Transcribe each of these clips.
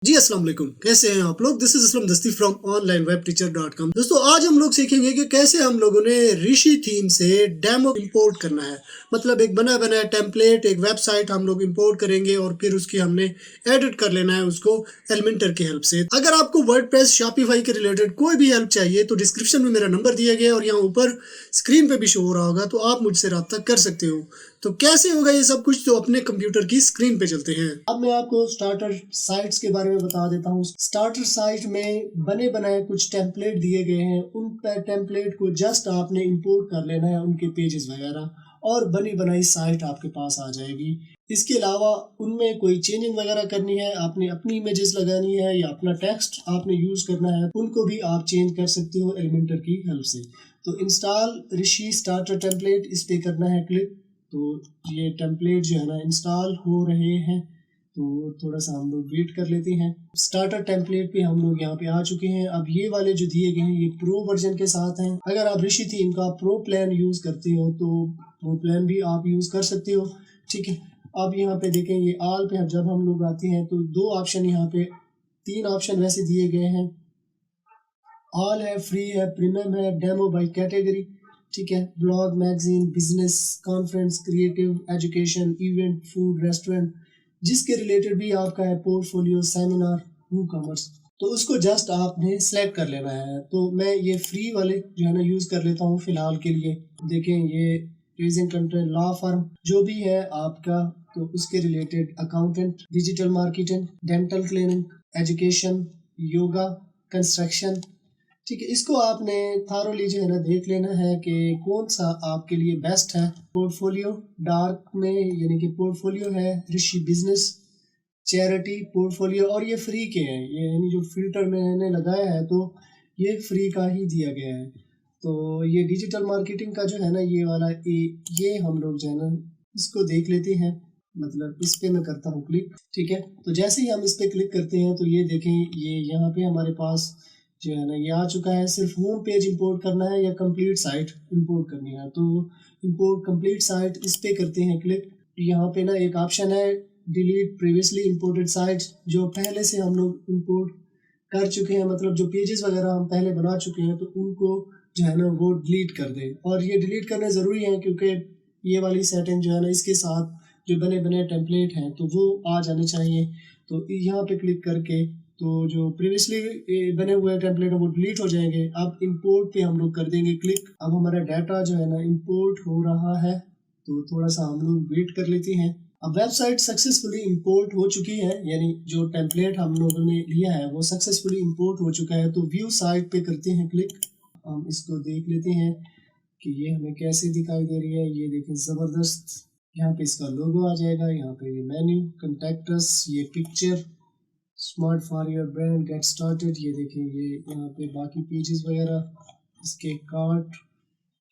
जी अस्सलाम वालेकुम। कैसे हैं आप लोग? दिस इज असलम दस्ती फ्रॉम onlinewebteacher.com। दोस्तों आज हम लोग सीखेंगे कि कैसे हम लोगों ने ऋषि थीम से डेमो इंपोर्ट करना है। मतलब एक बना बनाया टेम्पलेट, एक वेबसाइट हम लोग इंपोर्ट करेंगे और फिर उसकी हमने एडिट कर लेना है उसको एलिमेंटर की हेल्प से। अगर आपको वर्डप्रेस, शॉपिफाई के रिलेटेड कोई भी हेल्प चाहिए तो डिस्क्रिप्शन में मेरा नंबर दिया गया है और यहाँ ऊपर स्क्रीन पे भी शो हो रहा होगा, तो आप मुझसे रब्ता कर सकते हो। तो कैसे होगा ये सब कुछ, तो अपने कंप्यूटर की स्क्रीन पे चलते हैं। अब मैं आपको स्टार्टर साइट्स के बारे में बता देता हूँ। स्टार्टर साइट में बने बनाए कुछ टेम्पलेट दिए गए हैं, उन टेम्पलेट को जस्ट आपने इंपोर्ट कर लेना है, उनके पेजेस वगैरह, और बनी बनाई साइट आपके पास आ जाएगी। इसके अलावा उनमें कोई चेंजिंग वगैरह करनी है, आपने अपनी इमेजेस लगानी है या अपना टेक्स्ट आपने यूज करना है, उनको भी आप चेंज कर सकते हो एलिमेंटर की हेल्प से। तो इंस्टॉल ऋषि स्टार्टर टेम्पलेट, इस पे करना है क्लिक। तो ये टेम्पलेट जो है ना इंस्टॉल हो रहे हैं, तो थोड़ा सा हम लोग वेट कर लेते हैं। स्टार्टर टेम्पलेट पे हम लोग यहाँ पे आ चुके हैं। अब ये वाले जो दिए गए हैं ये प्रो वर्जन के साथ हैं। अगर आप ऋषि थीम का प्रो प्लान यूज करते हो तो प्रो प्लान भी आप यूज कर सकते हो, ठीक है। अब यहाँ पे देखें, ये ऑल पे जब हम लोग आते हैं तो दो ऑप्शन यहाँ पे, तीन ऑप्शन वैसे दिए गए हैं। ऑल है, फ्री है, प्रीमियम है, डेमो बाय कैटेगरी, ठीक है। Blog, magazine, business, conference, creative, education, event, food, restaurant, जिसके रिलेटेड भी आपका है, पोर्टफोलियो, सेमिनार, ई कॉमर्स, तो उसको जस्ट आपने सेलेक्ट कर लेना है। तो मैं ये फ्री वाले जो है ना यूज कर लेता हूँ फिलहाल के लिए। देखें, ये रेजिंग कंटेंट, लॉ फर्म, जो भी है आपका, तो उसके related, accountant, digital marketing, dental clinic, education, yoga, construction, ठीक है। इसको आपने थारोली जो है ना देख लेना है कि कौन सा आपके लिए बेस्ट है। पोर्टफोलियो डार्क में, यानी कि पोर्टफोलियो है ऋषि बिजनेस, चैरिटी, पोर्टफोलियो, और ये फ्री के हैं, ये यानी जो फिल्टर मैंने लगाया है तो ये फ्री का ही दिया गया है। तो ये डिजिटल मार्केटिंग का जो है ना ये वाला ये हम लोग जो है ना इसको देख लेते हैं। मतलब इस पे मैं करता हूँ क्लिक, ठीक है। तो जैसे ही हम इस पे क्लिक करते हैं तो ये देखें, ये यहाँ पे हमारे पास जो है ना ये आ चुका है। सिर्फ होम पेज इंपोर्ट करना है या कंप्लीट साइट इंपोर्ट करनी है, तो इंपोर्ट कंप्लीट साइट, इस पे करते हैं क्लिक। यहाँ पे ना एक ऑप्शन है डिलीट प्रीवियसली इंपोर्टेड साइट्स, जो पहले से हम लोग इंपोर्ट कर चुके हैं, मतलब जो पेजेस वगैरह हम पहले बना चुके हैं, तो उनको जो है ना वो डिलीट कर दें। और ये डिलीट करना ज़रूरी है क्योंकि ये वाली सेटिंग जो है ना इसके साथ जो बने बने टेम्पलेट हैं तो वो आ जाने चाहिए। तो यहाँ पे क्लिक करके तो जो प्रीवियसली बने हुए टेम्पलेट है वो डिलीट हो जाएंगे। अब इंपोर्ट पे हम लोग कर देंगे क्लिक। अब हमारा डाटा जो है ना इंपोर्ट हो रहा है, तो थोड़ा सा हम लोग वेट कर लेते हैं। अब वेबसाइट सक्सेसफुली इंपोर्ट हो चुकी है, यानी जो टेम्पलेट हम लोगों ने लिया है वो सक्सेसफुली इंपोर्ट हो चुका है। तो व्यू साइट पे करते हैं क्लिक। हम इसको देख लेते हैं कि ये हमें कैसे दिखाई दे रही है। ये देखें, ज़बरदस्त। यहाँ पे इसका लोगो आ जाएगा, यहाँ पे ये मेन्यू, कंटेक्टस, ये picture, smart for your brand, get started, ये देखें, ये यहाँ पे बाकी पेजेस वगैरह, इसके cart,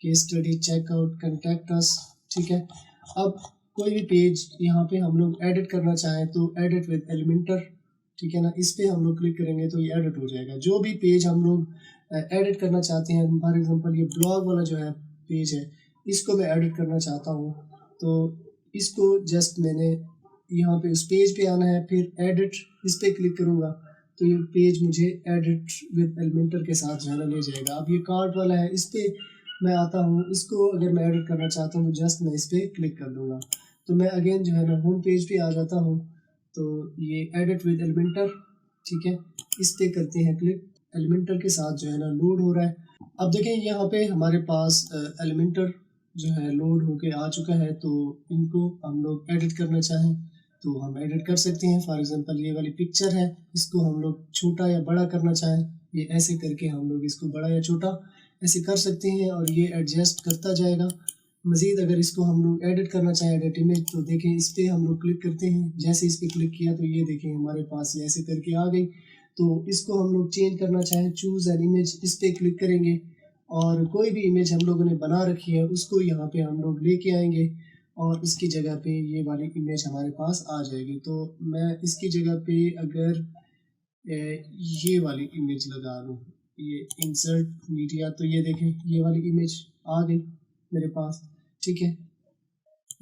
case study, checkout, contact us, ठीक है। अब कोई भी पेज यहाँ पे हम लोग एडिट करना चाहें तो एडिट विद एलिमेंटर, ठीक है ना, इस पे हम लोग क्लिक करेंगे तो ये एडिट हो जाएगा। जो भी पेज हम लोग एडिट करना चाहते हैं, फॉर एग्जांपल ये ब्लॉग वाला जो है पेज है, इसको मैं एडिट करना चाहता हूँ, तो इसको जस्ट मैंने यहाँ पे उस पेज पे आना है, फिर एडिट, इस पे क्लिक करूँगा तो ये पेज मुझे एडिट विद एलिमेंटर के साथ जो है ना ले जाएगा। अब ये कार्ट वाला है, इस पे मैं आता हूँ, इसको अगर मैं एडिट करना चाहता हूँ जस्ट मैं इस पर क्लिक कर दूँगा तो मैं अगेन जो है ना होम पेज पे आ जाता हूँ। तो ये एडिट विद एलिमेंटर, ठीक है, इस पे करते हैं क्लिक। एलिमेंटर के साथ जो है ना लोड हो रहा है। अब देखें यहाँ पे हमारे पास एलिमेंटर जो है लोड होके आ चुका है। तो इनको हम लोग एडिट करना चाहें तो हम एडिट कर सकते हैं। फॉर एग्जांपल ये वाली पिक्चर है, इसको हम लोग छोटा या बड़ा करना चाहें, ये ऐसे करके हम लोग इसको बड़ा या छोटा ऐसे कर सकते हैं और ये एडजस्ट करता जाएगा। मज़ीद अगर इसको हम लोग एडिट करना चाहें, एडिट इमेज, तो देखें इस पर हम लोग क्लिक करते हैं। जैसे इस पर क्लिक किया तो ये देखें हमारे पास ये ऐसे करके आ गई। तो इसको हम लोग चेंज करना चाहें, चूज़ एन इमेज, इस पर क्लिक करेंगे और कोई भी इमेज हम लोगों ने बना रखी है उसको यहाँ पे हम लोग लेके आएंगे और इसकी जगह पे ये वाली इमेज हमारे पास आ जाएगी। तो मैं इसकी जगह पे अगर ये वाली इमेज लगा लूँ, ये इंसर्ट मीडिया, तो ये देखें ये वाली इमेज आ गई मेरे पास, ठीक है।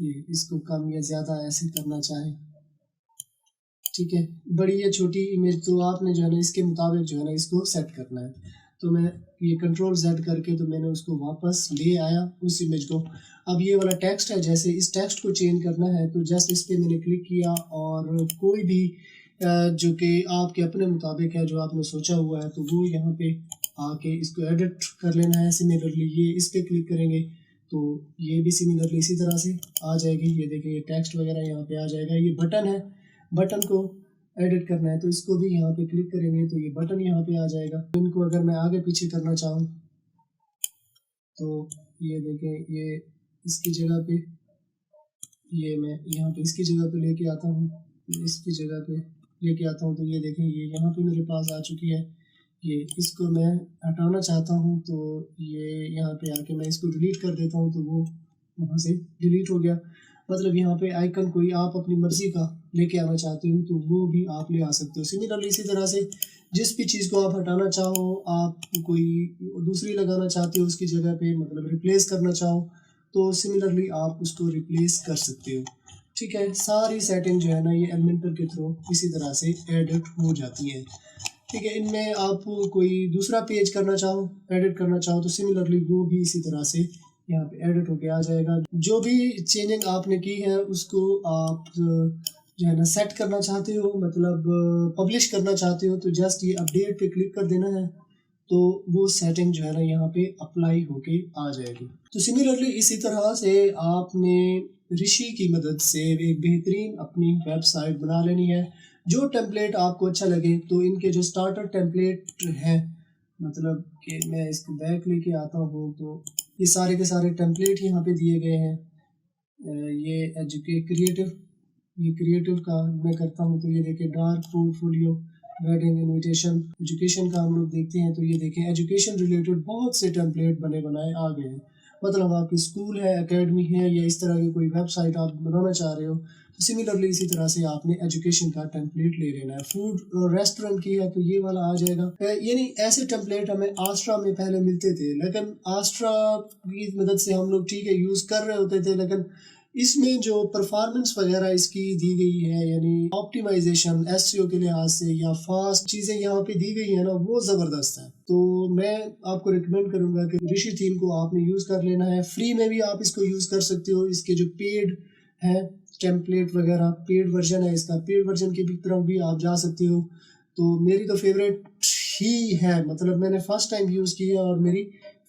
ये इसको कम या ज़्यादा ऐसे करना चाहें, ठीक है, बड़ी या छोटी इमेज तो आपने जो है ना इसके मुताबिक जो है ना इसको सेट करना है। तो मैं ये कंट्रोल Z करके तो मैंने उसको वापस ले आया उस इमेज को। अब ये वाला टेक्स्ट है, जैसे इस टेक्स्ट को चेंज करना है तो जस्ट इस पे मैंने क्लिक किया और कोई भी जो कि आपके अपने मुताबिक है जो आपने सोचा हुआ है तो वो यहाँ पे आके इसको एडिट कर लेना है। सिमिलरली ये इस पे क्लिक करेंगे तो ये भी सिमिलरली इसी तरह से आ जाएगी। ये देखिए ये टेक्स्ट वगैरह यहाँ पे आ जाएगा। ये बटन है, बटन को एडिट करना है तो इसको भी यहाँ पे क्लिक करेंगे तो ये बटन यहाँ पे आ जाएगा। इनको अगर मैं आगे पीछे करना चाहूँ तो ये देखें, ये इसकी जगह पे ये मैं यहाँ पे इसकी जगह पे लेके आता हूँ, इसकी जगह पे लेके आता हूँ तो ये देखें ये यहाँ पे मेरे पास आ चुकी है। ये इसको मैं हटाना चाहता हूँ तो ये यहाँ पे आके मैं इसको डिलीट कर देता हूँ तो वो वहाँ से डिलीट हो गया। मतलब यहाँ पे आइकन कोई आप अपनी मर्ज़ी का लेके आना चाहते हो तो वो भी आप ले आ सकते हो। सिमिलरली इसी तरह से जिस भी चीज़ को आप हटाना चाहो, आप कोई दूसरी लगाना चाहते हो उसकी जगह पे, मतलब रिप्लेस करना चाहो तो सिमिलरली आप उसको रिप्लेस कर सकते हो। ठीक है, सारी सेटिंग जो है ना ये एलिमेंटर के थ्रू इसी तरह से एडिट हो जाती है। ठीक है, इनमें आप कोई दूसरा पेज करना चाहो, एडिट करना चाहो तो सिमिलरली वो भी इसी तरह से यहाँ पे एडिट होके आ जाएगा। जो भी चेंजिंग आपने की है उसको आप जो है ना सेट करना चाहते हो, मतलब पब्लिश करना चाहते हो तो जस्ट ये अपडेट पे क्लिक कर देना है तो वो सेटिंग जो है ना यहाँ पे अप्लाई होके आ जाएगी। तो सिमिलरली इसी तरह से आपने ऋषि की मदद से एक बेहतरीन अपनी वेबसाइट बना लेनी है। जो टेम्पलेट आपको अच्छा लगे तो इनके जो स्टार्टर टेम्पलेट है, मतलब कि मैं इसको बैक लेके आता हूँ तो ये सारे के सारे टेम्पलेट यहाँ पे दिए गए हैं। ये क्रिएटिव का मैं करता हूँ तो ये देखिए dark portfolio, wedding invitation, education का हम लोग देखते हैं तो ये देखें एजुकेशन रिलेटेड बहुत से टेम्पलेट बने बनाए आ गए हैं। मतलब आपकी स्कूल है, एकेडमी है या इस तरह की कोई वेबसाइट आप बनाना चाह रहे हो तो सिमिलरली इसी तरह से आपने एजुकेशन का टेम्पलेट ले लेना है। फूड और रेस्टोरेंट की है तो ये वाला आ जाएगा। यानी ऐसे टेम्पलेट हमें आस्ट्रा में पहले मिलते थे, लेकिन आस्ट्रा की मदद से हम लोग ठीक है यूज़ कर रहे होते थे, लेकिन इसमें जो परफॉर्मेंस वगैरह इसकी दी गई है यानी ऑप्टिमाइजेशन एसईओ के लिहाज से या फास्ट चीज़ें यहाँ पे दी गई है ना वो ज़बरदस्त है। तो मैं आपको रिकमेंड करूँगा कि ऋषि थीम को आपने यूज़ कर लेना है। फ्री में भी आप इसको यूज़ कर सकते हो। इसके जो पेड है टेम्पलेट वगैरह, पेड वर्जन है इसका, पेड वर्जन की भी तरफ भी आप जा सकते हो। तो मेरी तो फेवरेट ही है, मतलब मैंने फर्स्ट टाइम यूज़ की है और मेरी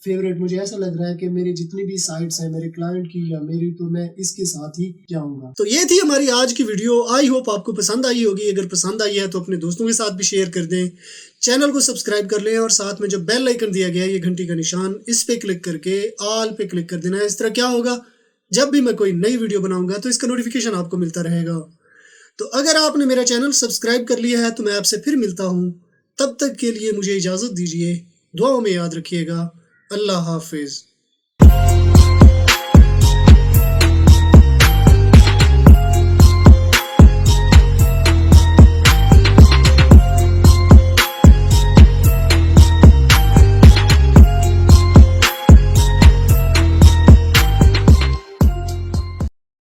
फेवरेट, मुझे ऐसा लग रहा है कि मेरी जितनी भी साइट्स हैं मेरे क्लाइंट की या मेरी, तो मैं इसके साथ ही जाऊंगा। तो ये थी हमारी आज की वीडियो। आई होप आपको पसंद आई होगी। अगर पसंद आई है तो अपने दोस्तों के साथ भी शेयर कर दें, चैनल को सब्सक्राइब कर लें और साथ में जो बेल आइकन दिया गया है ये घंटी का निशान, इस पे क्लिक करके ऑल पे क्लिक कर देना है। इस तरह क्या होगा, जब भी मैं कोई नई वीडियो बनाऊंगा तो इसका नोटिफिकेशन आपको मिलता रहेगा। तो अगर आपने मेरा चैनल सब्सक्राइब कर लिया है तो मैं आपसे फिर मिलता हूँ। तब तक के लिए मुझे इजाज़त दीजिए। दुआओं में याद रखिएगा। अल्लाह हाफिज़।